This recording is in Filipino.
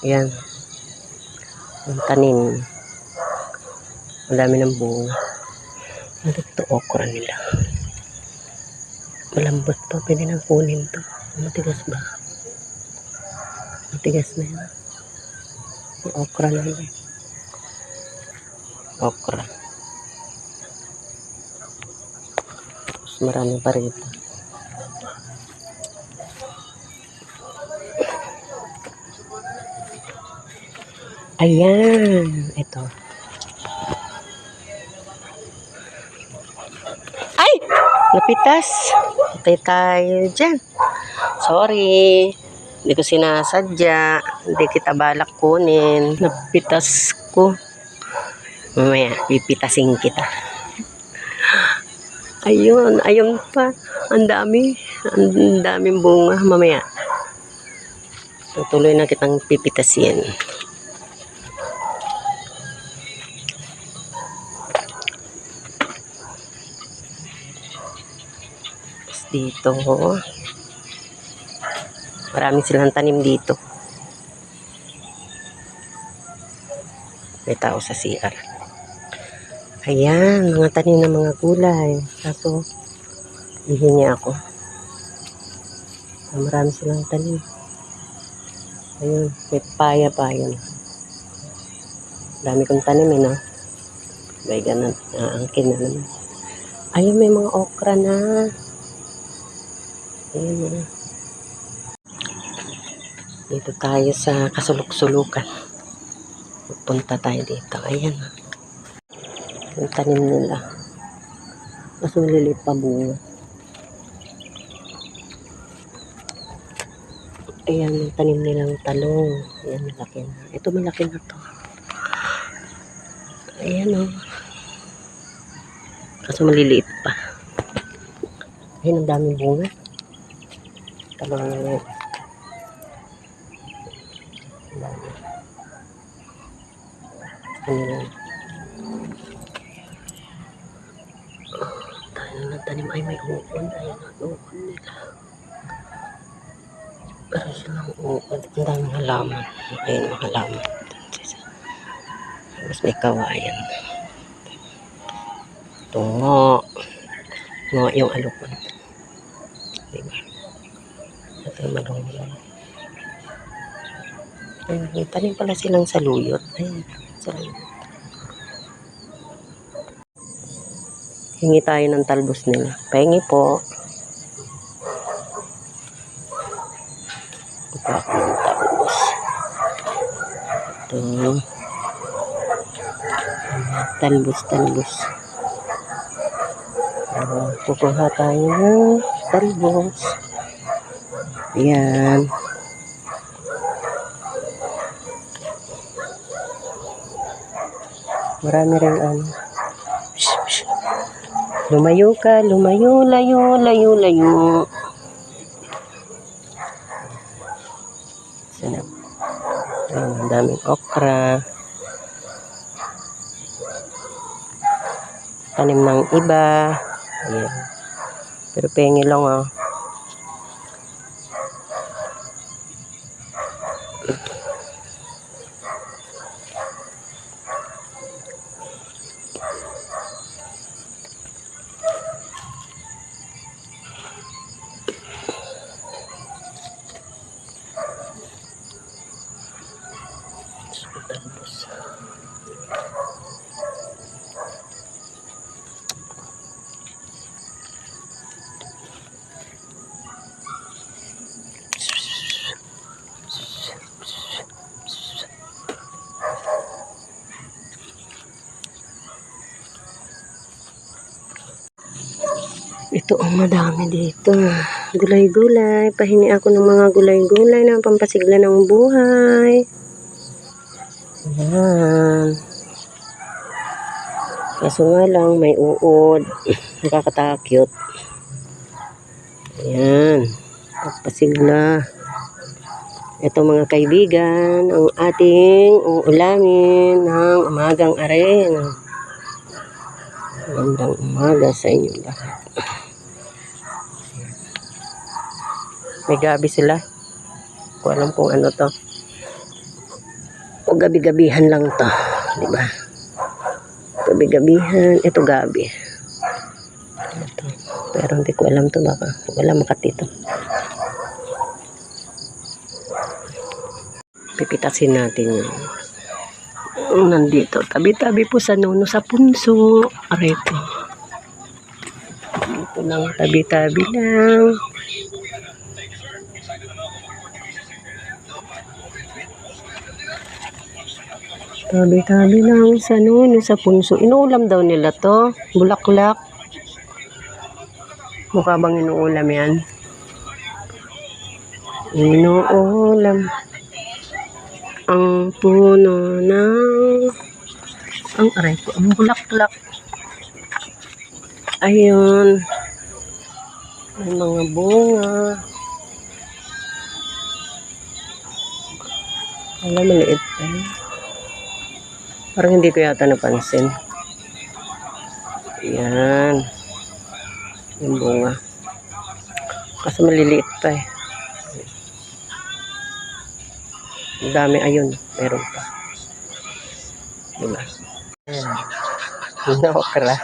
Ayan. Yung tanim. Ang dami ng bunga. Ano ito? Okra nila. Malambot pa. Pwede nang kunin to. Matigas ba? Matigas na yan. Yung okra na yun. Okra. Mas marami pa rito. Ayan. Ito. Ay! Napitas. Patay tayo dyan. Sorry. Hindi ko sinasadya. Hindi kita balak kunin. Napitas ko. Mamaya, pipitasin kita. Ayun. Ayun pa. Ang dami. Ang daming bunga. Mamaya. Tutuloy na kitang pipitasin. Dito. Marami silang tanim dito. May tao sa CR. Ayan, mga tanim ng mga gulay. Kaso, hihingi ako. Marami silang tanim. Ayun, may paya pa yun. Dami kong tanim no? Bay ganun, aangkin na naman. Ayun, may mga okra na. Ayun. Dito tayo sa kasulok-sulukan. Punta tayo dito. Ayan. Yung tanim nila. Mas maliliit pa bunga. Ayan, yung tanim nilang talong. Ayan, malaki na. Ito, malaki na to. Ayan o. Kaso maliliit pa. Ayan, ang daming bunga. Talong na yun. Tayo na tanim. Ay, may uod. Ayun ang uod nila. Pero silang uod. Ang daming halaman. Ayun ang halaman. Tapos may kawayan. Tungo. Tungo yung alukon. Diba? Ito yung malunggay. Ayun, may tanim pala silang saluyot. Ayun, saluyot. Hingi tayo ng talbos nila. Pahingi po. Ito ako ng talbos. Ito. Talbos. Kukuha tayo ng talbos. Ayan. Marami rin ano. Lumayo ka, lumayo, layo. Sarap. Ang daming okra. Tanim ng iba. Ayan. Pero pengi lang ah. Talbos. Ito ang madami dito. Gulay-gulay. Pahingi ako ng mga gulay-gulay na pampasigla ng buhay. Ayan. Kaso nga lang, may uod. Nakakatakot. Ayan. Pampasigla. Ito mga kaibigan, ang ating uulamin ng umagang aring. Magandang umaga sa inyo lahat. May gabi sila. Ko alam kung ano to. O gabi-gabihan lang to. Diba? Gabi-gabihan. Ito gabi. Ito. Pero hindi ko alam to baka. Wala makatito. Pipitasin natin yun. Nandito. Tabi-tabi po sa nuno sa punso. Aray ko. Dito lang. Tabi-tabi lang. Tabi-tabi lang sa nuno sa punso. Inuulam daw nila to. Bulaklak. Mukha bang inuulam yan? Inuulam. Ang puno ng ang aray ko, ang bulaklak. Ayun. May mga bunga. Alam, maliit pa. Parang hindi ko yata napansin. Ayan. Yung bunga. Kasi maliliit pa eh. Ang dami, ayun. Meron pa. Diba? Ayan. Okra.